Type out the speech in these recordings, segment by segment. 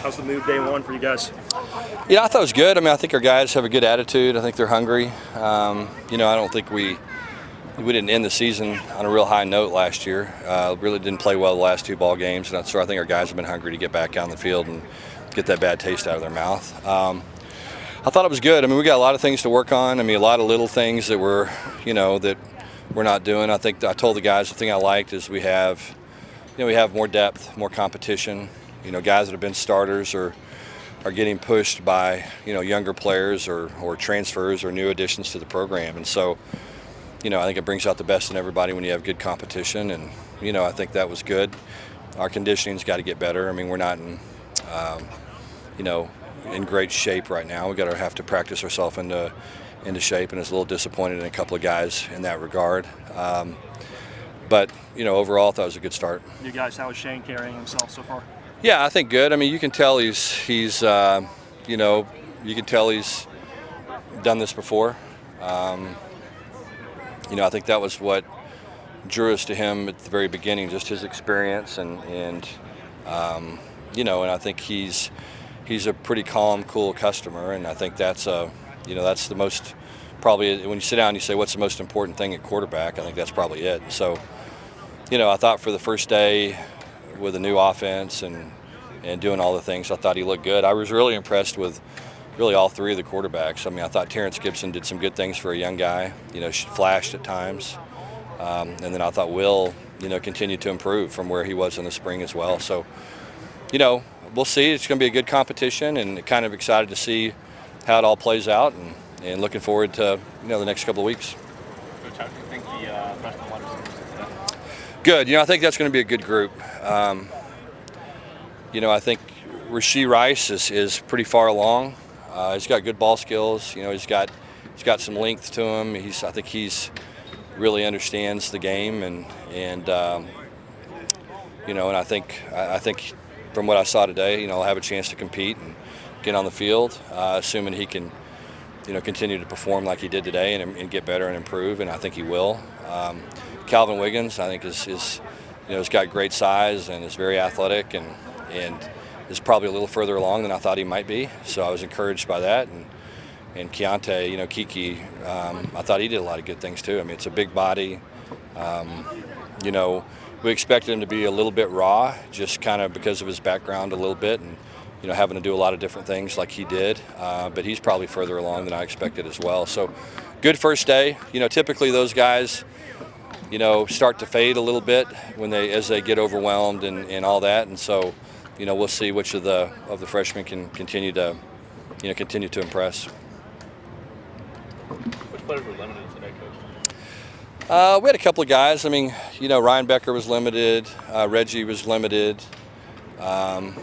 How's the move day one for you guys? Yeah, I thought it was good. I mean, I think our guys have a good attitude. I think they're hungry. I don't think we didn't end the season on a real high note last year. Really didn't play well the last two ball games, and so I think our guys have been hungry to get back out on the field and get that bad taste out of their mouth. I thought it was good. I mean, we got a lot of things to work on. I mean, a lot of little things that we're not doing. I think I told the guys the thing I liked is we have more depth, more competition. Guys that have been starters are getting pushed by younger players or transfers or new additions to the program, and so I think it brings out the best in everybody when you have good competition, and I think that was good. Our conditioning's got to get better. I mean, we're not in great shape right now. We got to have to practice ourselves into shape, and it's a little disappointed in a couple of guys in that regard. But overall, I thought it was a good start. You guys, how is Shane carrying himself so far? Yeah, I think good. I mean, you can tell he's done this before. I think that was what drew us to him at the very beginning, just his experience, and I think he's a pretty calm, cool customer, and I think that's the most, probably when you sit down and you say what's the most important thing at quarterback, I think that's probably it. So, I thought for the first day with a new offense and doing all the things, I thought he looked good. I was really impressed with really all three of the quarterbacks. I mean, I thought Terrence Gibson did some good things for a young guy. Flashed at times, and then I thought Will, continued to improve from where he was in the spring as well. So, we'll see. It's going to be a good competition, and kind of excited to see how it all plays out, and looking forward to the next couple of weeks. Coach, how do you think the freshman wide receivers are today? Good. I think that's going to be a good group. I think Rasheed Rice is pretty far along. He's got good ball skills. He's got some length to him. I think he's really understands the game, and I think from what I saw today, he'll have a chance to compete and get on the field, assuming he can, continue to perform like he did today and get better and improve, and I think he will. Calvin Wiggins, I think has got great size and is very athletic and is probably a little further along than I thought he might be. So I was encouraged by that. And Keontae, Kiki, I thought he did a lot of good things too. I mean, it's a big body. We expected him to be a little bit raw, just kind of because of his background a little bit, and having to do a lot of different things like he did. But he's probably further along than I expected as well. So good first day. Typically those guys, start to fade a little bit as they get overwhelmed and all that. And so, we'll see which of the freshmen can continue to impress. Which players were limited today, Coach? We had a couple of guys. I mean, Ryan Becker was limited. Reggie was limited. I'm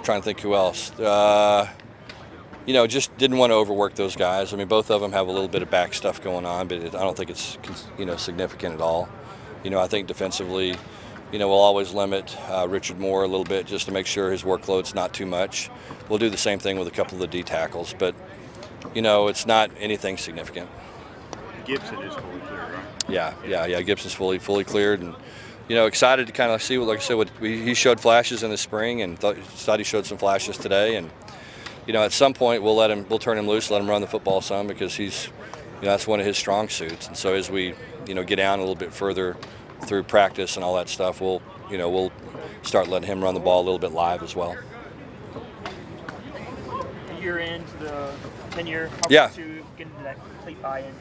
trying to think who else. Just didn't want to overwork those guys. I mean, both of them have a little bit of back stuff going on, but I don't think it's significant at all. I think defensively, we'll always limit Richard Moore a little bit just to make sure his workload's not too much. We'll do the same thing with a couple of the D tackles, but it's not anything significant. Gibson is fully cleared, right? Yeah. Gibson's fully cleared, and excited to kind of see what he showed flashes in the spring, and thought he showed some flashes today, and at some point we'll turn him loose, let him run the football some, because he's that's one of his strong suits. And so as we get down a little bit further through practice and all that stuff, we'll start letting him run the ball a little bit live as well. A year into the tenure, how close to get into that complete buy-in?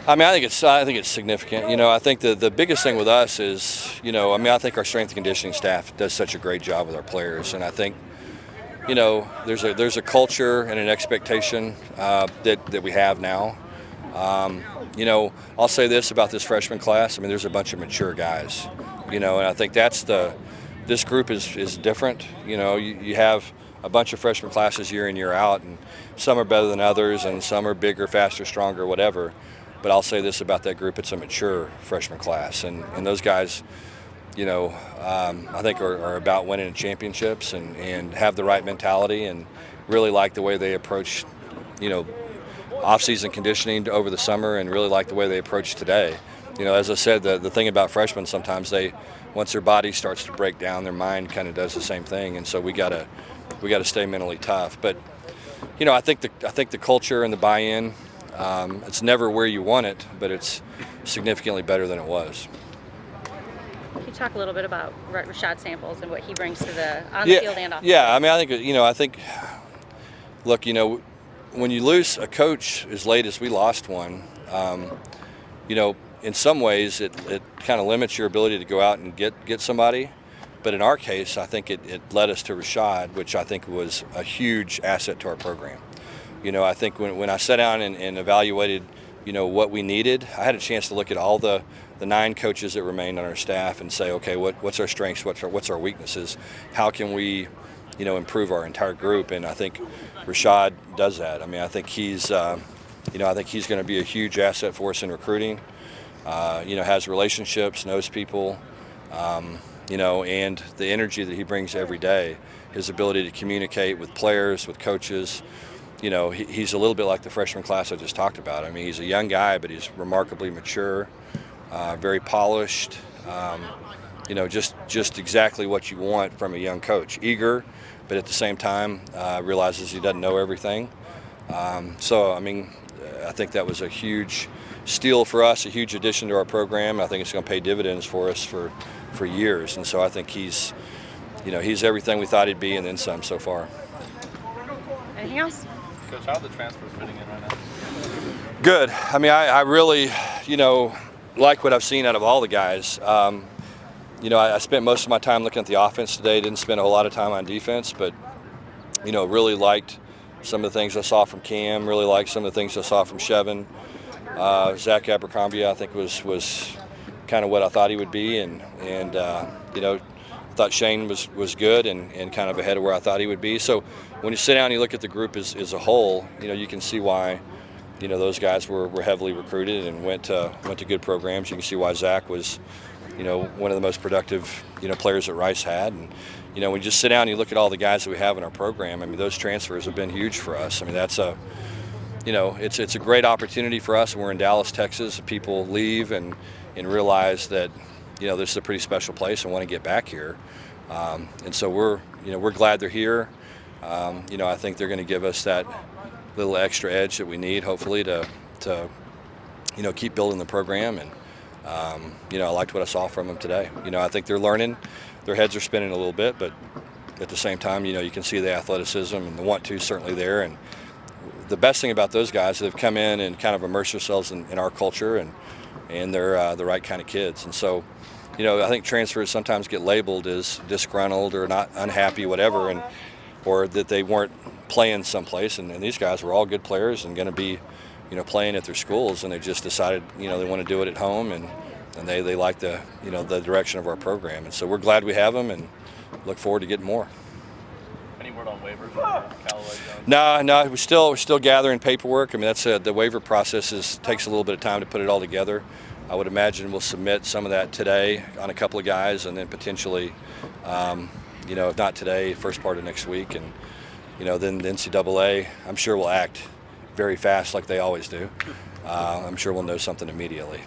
I mean, I think it's significant. I think the biggest thing with us is, I think our strength and conditioning staff does such a great job with our players, and I think there's a culture and an expectation that we have now. I'll say this about this freshman class. I mean, there's a bunch of mature guys, and I think this group is different. You have a bunch of freshman classes year in, year out, and some are better than others, and some are bigger, faster, stronger, whatever. But I'll say this about that group: it's a mature freshman class, and those guys, I think are about winning championships and have the right mentality, and really like the way they approach, off-season conditioning over the summer, and really like the way they approach today. as I said, the thing about freshmen, sometimes once their body starts to break down, their mind kind of does the same thing, and so we gotta stay mentally tough. But I think the culture and the buy-in, it's never where you want it, but it's significantly better than it was. Can you talk a little bit about Rashad Samples and what he brings to the on the field and off? Yeah, I mean, I think look, when you lose a coach as late as we lost one, in some ways it kind of limits your ability to go out and get somebody. But in our case, I think it led us to Rashad, which I think was a huge asset to our program. I think when I sat down and evaluated, what we needed, I had a chance to look at all the 9 coaches that remained on our staff and say, okay, what's our strengths, what's our weaknesses, how can we, improve our entire group? And I think Rashad does that. I mean, I think he's going to be a huge asset for us in recruiting. Has relationships, knows people, and the energy that he brings every day, his ability to communicate with players, with coaches. He's a little bit like the freshman class I just talked about. I mean, he's a young guy, but he's remarkably mature, very polished. Just exactly what you want from a young coach. Eager, but at the same time realizes he doesn't know everything. So, I mean, I think that was a huge steal for us, a huge addition to our program. I think it's going to pay dividends for us for years. And so I think he's everything we thought he'd be and then some so far. Anything else? Coach, how are the transfers fitting in right now? Good. I mean, I really, like what I've seen out of all the guys. I spent most of my time looking at the offense today. Didn't spend a whole lot of time on defense, but, really liked some of the things I saw from Cam. Really liked some of the things I saw from Chevin. Zach Abercrombie, I think, was kind of what I thought he would be, and I thought Shane was good and kind of ahead of where I thought he would be. So when you sit down and you look at the group as a whole, you can see why, those guys were heavily recruited and went to good programs. You can see why Zach was, one of the most productive, players that Rice had. And, when you just sit down and you look at all the guys that we have in our program, I mean, those transfers have been huge for us. I mean, that's it's a great opportunity for us. We're in Dallas, Texas. People leave and realize that, this is a pretty special place and want to get back here. And so we're glad they're here. I think they're going to give us that little extra edge that we need, hopefully, to keep building the program. And, I liked what I saw from them today. I think they're learning. Their heads are spinning a little bit, but at the same time, you can see the athleticism and the want to certainly there. And the best thing about those guys, they've come in and kind of immersed themselves in our culture, and they're the right kind of kids. And so, I think transfers sometimes get labeled as disgruntled or not unhappy, whatever, or that they weren't playing someplace. And these guys were all good players and going to be, playing at their schools, and they just decided, they want to do it at home, and they like the direction of our program. And so we're glad we have them and look forward to getting more. Any word on waivers? Callaway Jones? No, we're still gathering paperwork. I mean, that's the waiver process takes a little bit of time to put it all together. I would imagine we'll submit some of that today on a couple of guys, and then potentially, if not today, first part of next week. And, then the NCAA, I'm sure will act very fast like they always do. I'm sure we'll know something immediately.